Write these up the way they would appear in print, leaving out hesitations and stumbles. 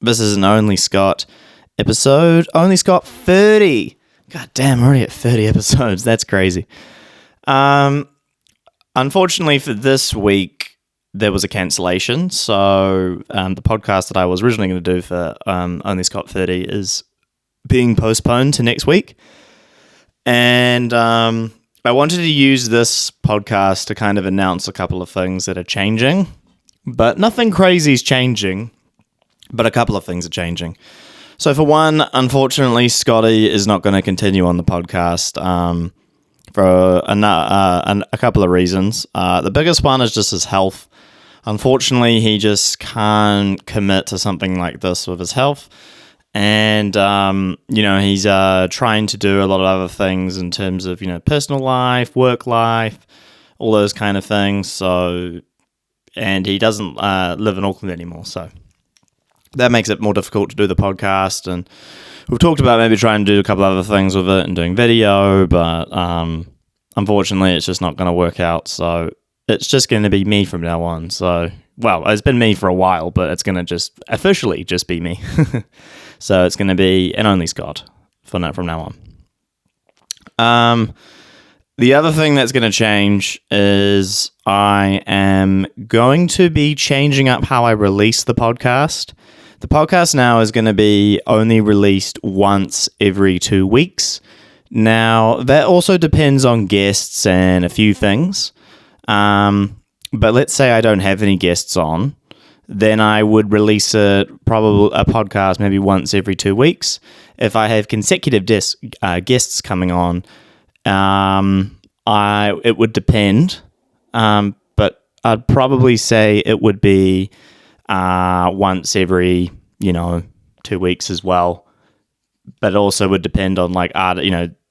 This is an Only Scott episode. Only Scott 30. God damn, we're already at 30 episodes. That's crazy. Unfortunately for this week, there was a cancellation. So the podcast that I was originally going to do for Only Scott 30 is being postponed to next week. And I wanted to use this podcast to kind of announce a couple of things that are changing. But nothing crazy is changing. But a couple of things are changing. So for one, unfortunately, Scotty is not going to continue on the podcast for a couple of reasons. The biggest one is just his health. Unfortunately, he just can't commit to something like this with his health. And, he's trying to do a lot of other things in terms of, personal life, work life, all those kind of things. So, and he doesn't live in Auckland anymore, so that makes it more difficult to do the podcast. And we've talked about maybe trying to do a couple other things with it and doing video, but unfortunately, it's just not going to work out. So it's just going to be me from now on. So, well, it's been me for a while, but it's going to just officially just be me. So it's going to be an Only Scott from now on. The other thing that's going to change is I am going to be changing up how I release the podcast. The podcast now is going to be only released once every 2 weeks. Now, that also depends on guests and a few things. But let's say I don't have any guests on, then I would release a podcast maybe once every 2 weeks. If I have consecutive guests coming on, it would depend. But I'd probably say it would be once every 2 weeks as well. But it also would depend on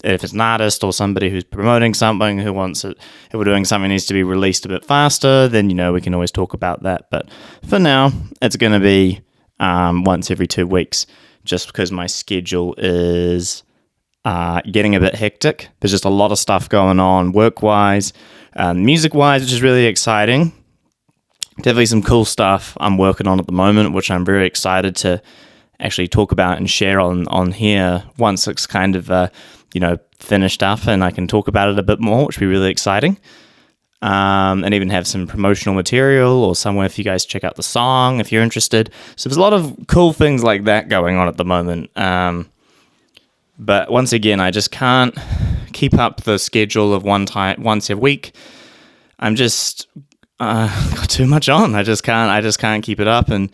if it's an artist or somebody who's promoting something who wants it, if we're doing something that needs to be released a bit faster, then we can always talk about that. But for now, it's going to be once every 2 weeks, just because my schedule is getting a bit hectic. There's just a lot of stuff going on work-wise, music-wise, which is really exciting. Definitely some cool stuff I'm working on at the moment, which I'm very excited to actually talk about and share on here once it's kind of finished up and I can talk about it a bit more, which would be really exciting. And even have some promotional material or somewhere for you guys to check out the song if you're interested. So there's a lot of cool things like that going on at the moment. But once again, I just can't keep up the schedule of once a week. I'm just got too much on. I just can't keep it up. And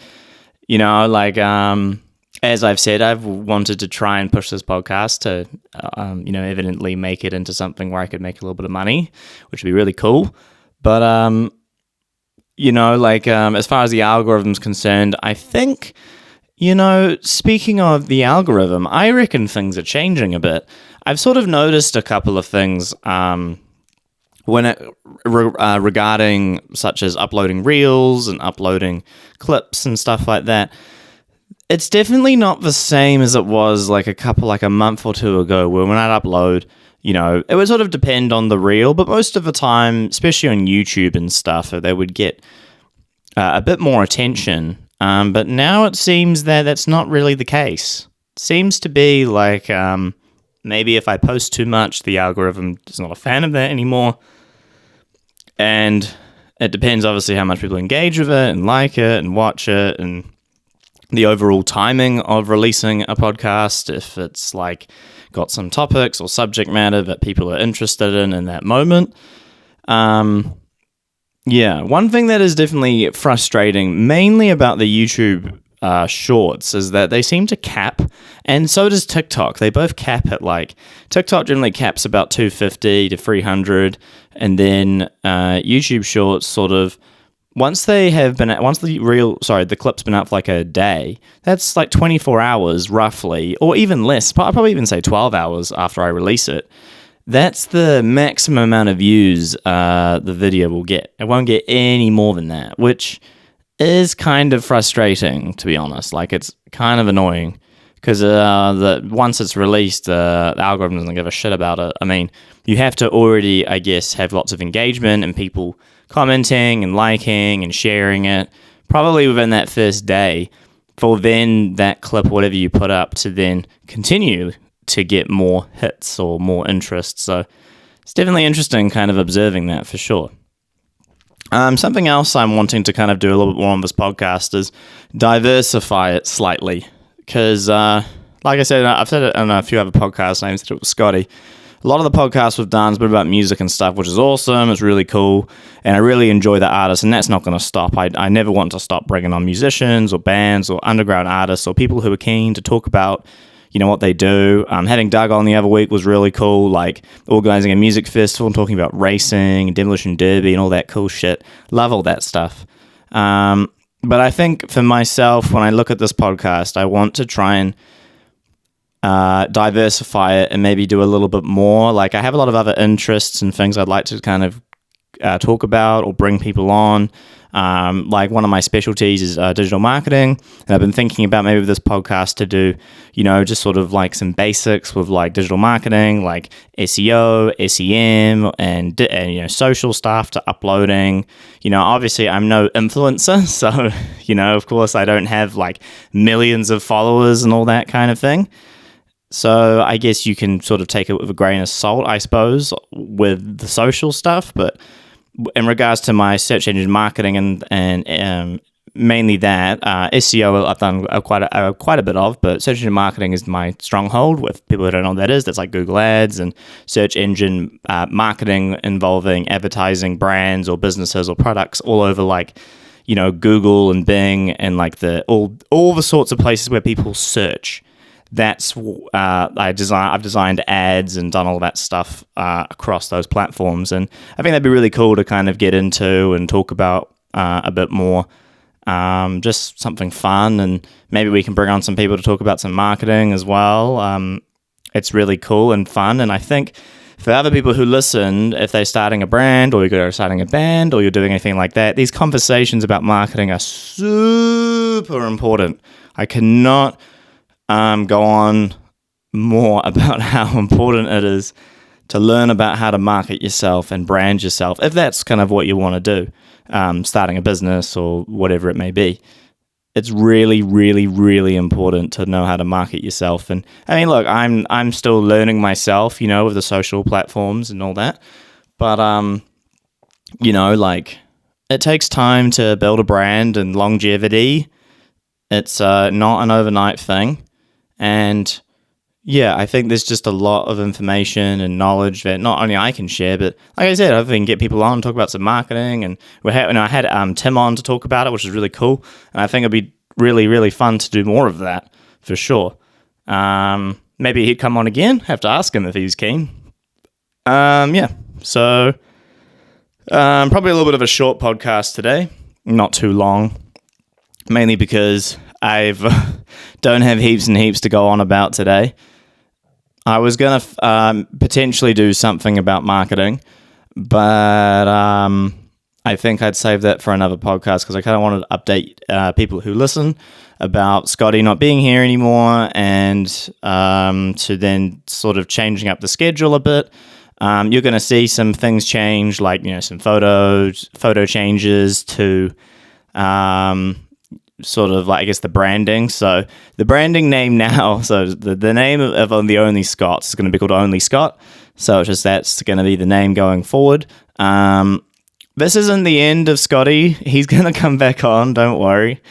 as I've said, I've wanted to try and push this podcast to evidently make it into something where I could make a little bit of money, which would be really cool. But as far as the algorithm's concerned, I think, speaking of the algorithm, I reckon things are changing a bit. I've sort of noticed a couple of things regarding such as uploading reels and uploading clips and stuff like that. It's definitely not the same as it was a month or two ago, where when I'd upload, it would sort of depend on the reel, but most of the time, especially on YouTube and stuff, they would get a bit more attention. But now it seems that that's not really the case. It seems to be maybe if I post too much, the algorithm is not a fan of that anymore. And it depends, obviously, how much people engage with it and like it and watch it, and the overall timing of releasing a podcast, if it's got some topics or subject matter that people are interested in that moment. One thing that is definitely frustrating, mainly about the YouTube shorts, is that they seem to cap, and so does TikTok. They both cap at TikTok generally caps about 250 to 300, and then YouTube shorts sort of, once the clip's been up for a day, that's 24 hours roughly, or even less. I'll probably even say 12 hours after I release it. That's the maximum amount of views the video will get. It won't get any more than that, which is kind of frustrating, to be honest. It's kind of annoying, because once it's released, the algorithm doesn't give a shit about it. I mean, you have to already, I guess, have lots of engagement and people commenting and liking and sharing it, probably within that first day, for then that clip, whatever you put up, to then continue to get more hits or more interest. So it's definitely interesting kind of observing that for sure. Something else I'm wanting to kind of do a little bit more on this podcast is diversify it slightly. Because, like I said, I've said it on a few other podcasts, I said it was Scotty. A lot of the podcasts we've done has been about music and stuff, which is awesome. It's really cool. And I really enjoy the artists, and that's not going to stop. I never want to stop bringing on musicians or bands or underground artists or people who are keen to talk about, what they do. Having Doug on the other week was really cool, like organizing a music festival and talking about racing, demolition derby, and all that cool shit. Love all that stuff. But I think for myself, when I look at this podcast, I want to try and diversify it and maybe do a little bit more. Like, I have a lot of other interests and things I'd like to kind of talk about or bring people on. Like, one of my specialties is digital marketing, and I've been thinking about maybe with this podcast to do, just sort of like some basics with like digital marketing, like SEO, SEM, and social stuff to uploading. Obviously I'm no influencer, so of course I don't have like millions of followers and all that kind of thing. So I guess you can sort of take it with a grain of salt, I suppose, with the social stuff. But in regards to my search engine marketing and mainly that, SEO I've done quite a bit of, but search engine marketing is my stronghold. With people who don't know what that is, that's like Google Ads and search engine marketing involving advertising brands or businesses or products all over, like, Google and Bing and like all the sorts of places where people search. That's I've designed ads and done all that stuff across those platforms, and I think that'd be really cool to kind of get into and talk about a bit more. Just something fun, and maybe we can bring on some people to talk about some marketing as well. It's really cool and fun, and I think for other people who listen, if they're starting a brand or you're starting a band or you're doing anything like that, these conversations about marketing are super important. I cannot go on more about how important it is to learn about how to market yourself and brand yourself, if that's kind of what you want to do, starting a business or whatever it may be. It's really, really, really important to know how to market yourself. And I mean, look, I'm still learning myself, with the social platforms and all that. But like, it takes time to build a brand and longevity. It's not an overnight thing. And yeah, I think there's just a lot of information and knowledge that not only I can share, but like I said, I can get people on, talk about some marketing, and I had Tim on to talk about it, which is really cool. And I think it'd be really, really fun to do more of that for sure. Maybe he'd come on again. Have to ask him if he's keen. Yeah. So probably a little bit of a short podcast today, not too long, mainly because I've don't have heaps and heaps to go on about today. I was going to potentially do something about marketing, but I think I'd save that for another podcast because I kind of wanted to update people who listen about Scotty not being here anymore, and to then sort of changing up the schedule a bit. You're going to see some things change, like, some photo changes to sort of like, I guess, the branding. So the branding name now, so the name of the Only Scots is going to be called Only Scott. So it's just that's going to be the name going forward. This isn't the end of Scotty. He's going to come back on, don't worry.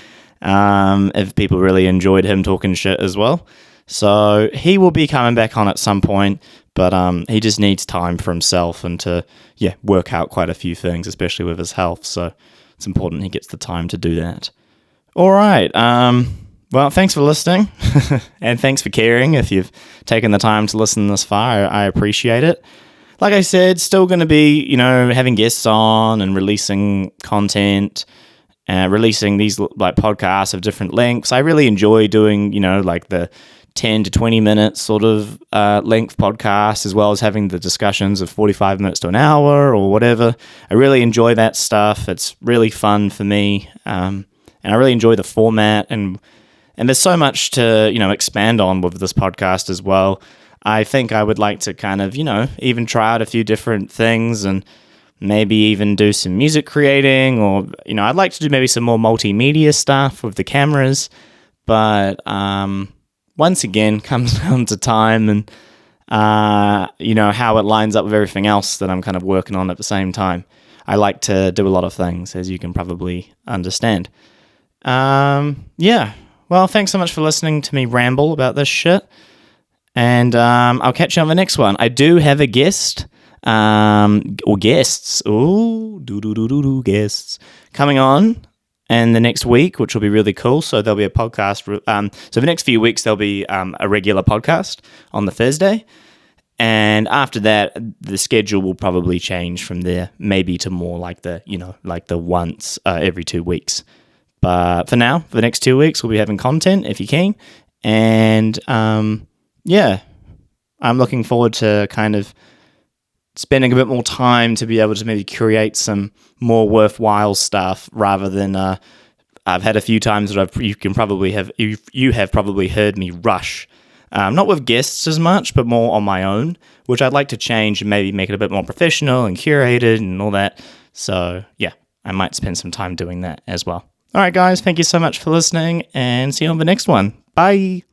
If people really enjoyed him talking shit as well. So he will be coming back on at some point, but he just needs time for himself and to work out quite a few things, especially with his health. So it's important he gets the time to do that. All right. Well, thanks for listening, and thanks for caring. If you've taken the time to listen this far, I appreciate it. Like I said, still going to be, having guests on and releasing content, releasing these like podcasts of different lengths. I really enjoy doing, like the 10 to 20 minutes sort of length podcast, as well as having the discussions of 45 minutes to an hour or whatever. I really enjoy that stuff. It's really fun for me. And I really enjoy the format, and there's so much to, expand on with this podcast as well. I think I would like to kind of, even try out a few different things and maybe even do some music creating, or, I'd like to do maybe some more multimedia stuff with the cameras. But once again, comes down to time and how it lines up with everything else that I'm kind of working on at the same time. I like to do a lot of things, as you can probably understand. Well, thanks so much for listening to me ramble about this shit. And I'll catch you on the next one. I do have a guest, or guests, guests, coming on in the next week, which will be really cool. So there'll be a podcast. So the next few weeks, there'll be a regular podcast on the Thursday. And after that, the schedule will probably change from there, maybe to more like the once every 2 weeks. But for now, for the next 2 weeks, we'll be having content if you can. And I'm looking forward to kind of spending a bit more time to be able to maybe create some more worthwhile stuff rather than I've had a few times that you have probably heard me rush. Not with guests as much, but more on my own, which I'd like to change and maybe make it a bit more professional and curated and all that. So, yeah, I might spend some time doing that as well. All right, guys, thank you so much for listening, and see you on the next one. Bye.